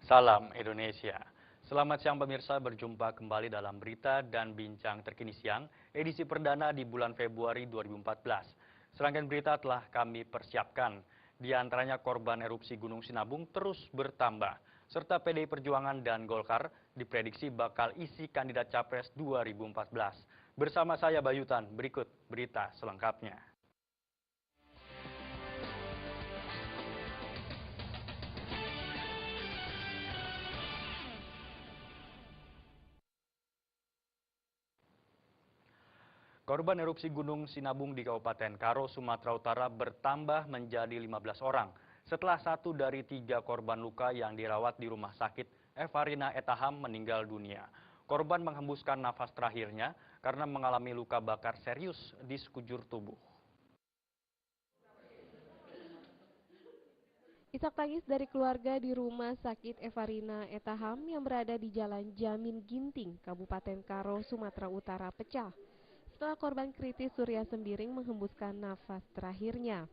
Salam Indonesia. Selamat siang pemirsa, berjumpa kembali dalam berita dan bincang terkini siang, edisi perdana di bulan Februari 2014. Serangkaian berita telah kami persiapkan, di antaranya korban erupsi Gunung Sinabung terus bertambah, serta PDI Perjuangan dan Golkar diprediksi bakal isi kandidat Capres 2014. Bersama saya Bayutan, berikut berita selengkapnya. Korban erupsi Gunung Sinabung di Kabupaten Karo, Sumatera Utara bertambah menjadi 15 orang setelah 1 dari 3 korban luka yang dirawat di rumah sakit Evarina Etaham meninggal dunia. Korban menghembuskan nafas terakhirnya karena mengalami luka bakar serius di sekujur tubuh. Isak tangis dari keluarga di rumah sakit Evarina Etaham yang berada di Jalan Jamin Ginting, Kabupaten Karo, Sumatera Utara pecah setelah korban kritis Surya Sembiring menghembuskan nafas terakhirnya.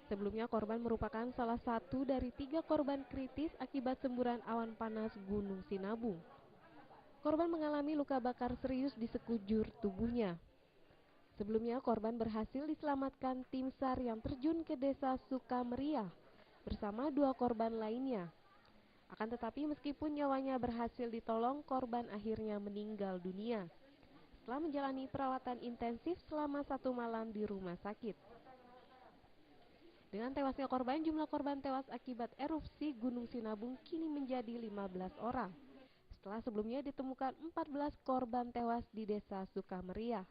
Sebelumnya korban merupakan salah satu dari 3 korban kritis akibat semburan awan panas Gunung Sinabung. Korban mengalami luka bakar serius di sekujur tubuhnya. Sebelumnya korban berhasil diselamatkan tim SAR yang terjun ke desa Sukameriah bersama 2 korban lainnya. Akan tetapi meskipun nyawanya berhasil ditolong, korban akhirnya meninggal dunia setelah menjalani perawatan intensif selama 1 malam di rumah sakit. Dengan tewasnya korban, jumlah korban tewas akibat erupsi Gunung Sinabung kini menjadi 15 orang. Setelah sebelumnya ditemukan 14 korban tewas di desa Sukameriah.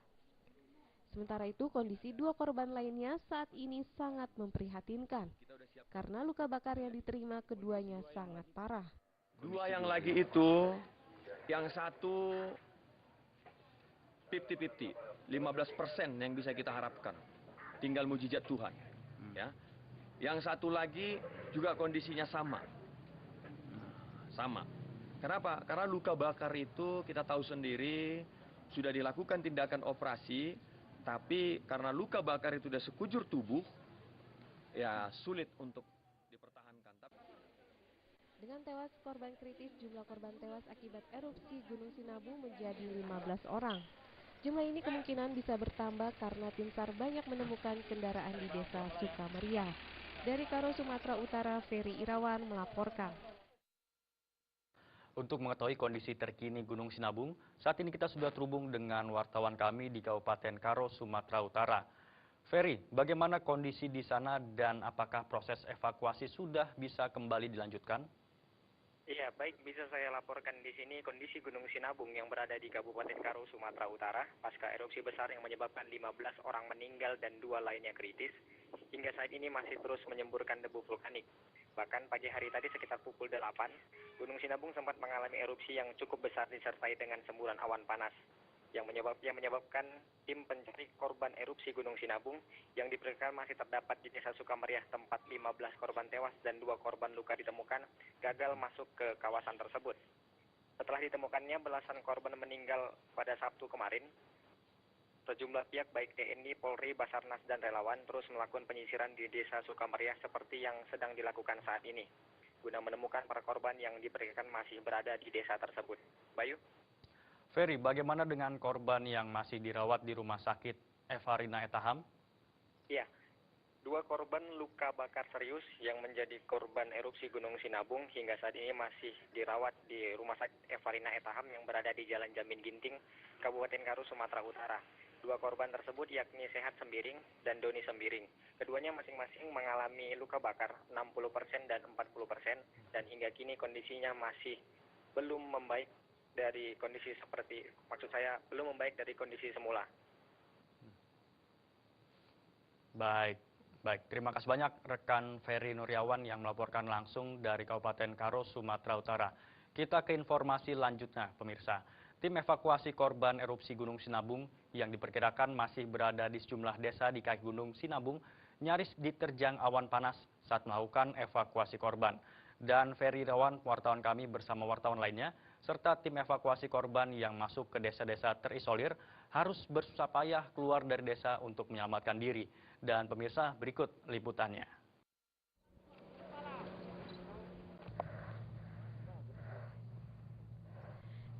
Sementara itu, kondisi 2 korban lainnya saat ini sangat memprihatinkan karena luka bakar yang diterima keduanya sangat parah. 2 yang lagi itu, yang satu 50-50, 15% yang bisa kita harapkan. Tinggal mujizat Tuhan. Ya. Yang satu lagi juga kondisinya sama. Sama. Kenapa? Karena luka bakar itu kita tahu sendiri sudah dilakukan tindakan operasi, tapi karena luka bakar itu sudah sekujur tubuh, ya sulit untuk dipertahankan. Dengan tewas korban kritis, jumlah korban tewas akibat erupsi Gunung Sinabung menjadi 15 orang. Jumlah ini kemungkinan bisa bertambah karena tim SAR banyak menemukan kendaraan di desa Sukameriah. Dari Karo, Sumatera Utara, Ferry Irawan melaporkan. Untuk mengetahui kondisi terkini Gunung Sinabung, saat ini kita sudah terhubung dengan wartawan kami di Kabupaten Karo, Sumatera Utara. Ferry, bagaimana kondisi di sana dan apakah proses evakuasi sudah bisa kembali dilanjutkan? Iya, baik, bisa saya laporkan di sini kondisi Gunung Sinabung yang berada di Kabupaten Karo, Sumatera Utara, pasca erupsi besar yang menyebabkan 15 orang meninggal dan 2 lainnya kritis, hingga saat ini masih terus menyemburkan debu vulkanik. Bahkan pagi hari tadi sekitar pukul 8, Gunung Sinabung sempat mengalami erupsi yang cukup besar disertai dengan semburan awan panas, yang menyebabkan tim pencari korban erupsi Gunung Sinabung yang diperkirakan masih terdapat di desa Sukameriah tempat 15 korban tewas dan 2 korban luka ditemukan gagal masuk ke kawasan tersebut. Setelah ditemukannya belasan korban meninggal pada Sabtu kemarin, sejumlah pihak baik TNI, Polri, Basarnas, dan relawan terus melakukan penyisiran di desa Sukameriah seperti yang sedang dilakukan saat ini, guna menemukan para korban yang diperkirakan masih berada di desa tersebut. Bayu? Ferry, bagaimana dengan korban yang masih dirawat di rumah sakit Evarina Etaham? Iya, 2 korban luka bakar serius yang menjadi korban erupsi Gunung Sinabung hingga saat ini masih dirawat di rumah sakit Evarina Etaham yang berada di Jalan Jamin Ginting, Kabupaten Karo, Sumatera Utara. 2 korban tersebut yakni Sehat Sembiring dan Doni Sembiring. Keduanya masing-masing mengalami luka bakar 60% dan 40%, dan hingga kini kondisinya masih belum membaik dari kondisi belum membaik dari kondisi semula. Baik. Terima kasih banyak rekan Ferry Nuryawan yang melaporkan langsung dari Kabupaten Karo, Sumatera Utara. Kita ke informasi lanjutnya, pemirsa. Tim evakuasi korban erupsi Gunung Sinabung yang diperkirakan masih berada di sejumlah desa di kaki Gunung Sinabung nyaris diterjang awan panas saat melakukan evakuasi korban. Dan Ferry Irawan, wartawan kami bersama wartawan lainnya, serta tim evakuasi korban yang masuk ke desa-desa terisolir harus bersusah payah keluar dari desa untuk menyelamatkan diri. Dan pemirsa, berikut liputannya.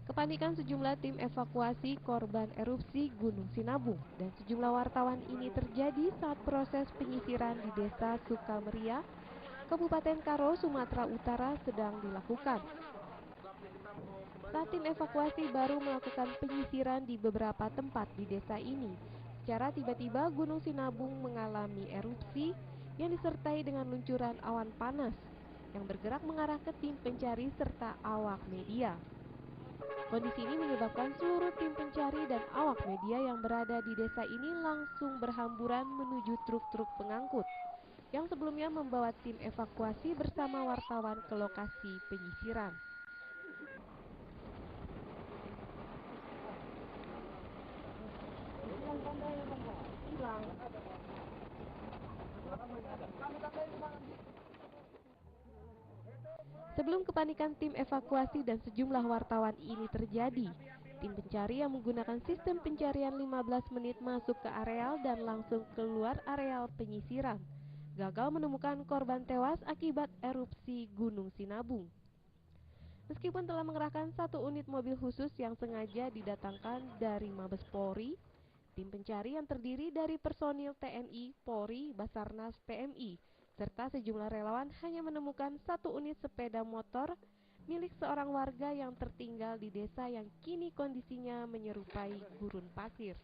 Kepanikan sejumlah tim evakuasi korban erupsi Gunung Sinabung dan sejumlah wartawan ini terjadi saat proses penyisiran di Desa Sukameria, Kabupaten Karo, Sumatera Utara sedang dilakukan. Saat tim evakuasi baru melakukan penyisiran di beberapa tempat di desa ini, secara tiba-tiba Gunung Sinabung mengalami erupsi yang disertai dengan luncuran awan panas yang bergerak mengarah ke tim pencari serta awak media. Kondisi ini menyebabkan seluruh tim pencari dan awak media yang berada di desa ini langsung berhamburan menuju truk-truk pengangkut yang sebelumnya membawa tim evakuasi bersama wartawan ke lokasi penyisiran. Sebelum kepanikan tim evakuasi dan sejumlah wartawan ini terjadi, tim pencari yang menggunakan sistem pencarian 15 menit masuk ke areal dan langsung keluar areal penyisiran, gagal menemukan korban tewas akibat erupsi Gunung Sinabung. Meskipun telah mengerahkan 1 unit mobil khusus yang sengaja didatangkan dari Mabes Polri, tim pencari yang terdiri dari personil TNI, Polri, Basarnas, PMI, serta sejumlah relawan hanya menemukan 1 unit sepeda motor milik seorang warga yang tertinggal di desa yang kini kondisinya menyerupai gurun pasir.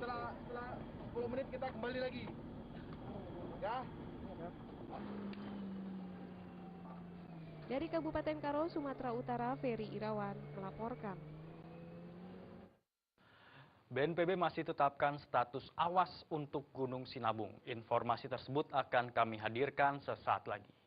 Setelah 10 menit kita kembali lagi. Ya. Dari Kabupaten Karo, Sumatera Utara, Ferry Irawan melaporkan. BNPB masih tetapkan status awas untuk Gunung Sinabung. Informasi tersebut akan kami hadirkan sesaat lagi.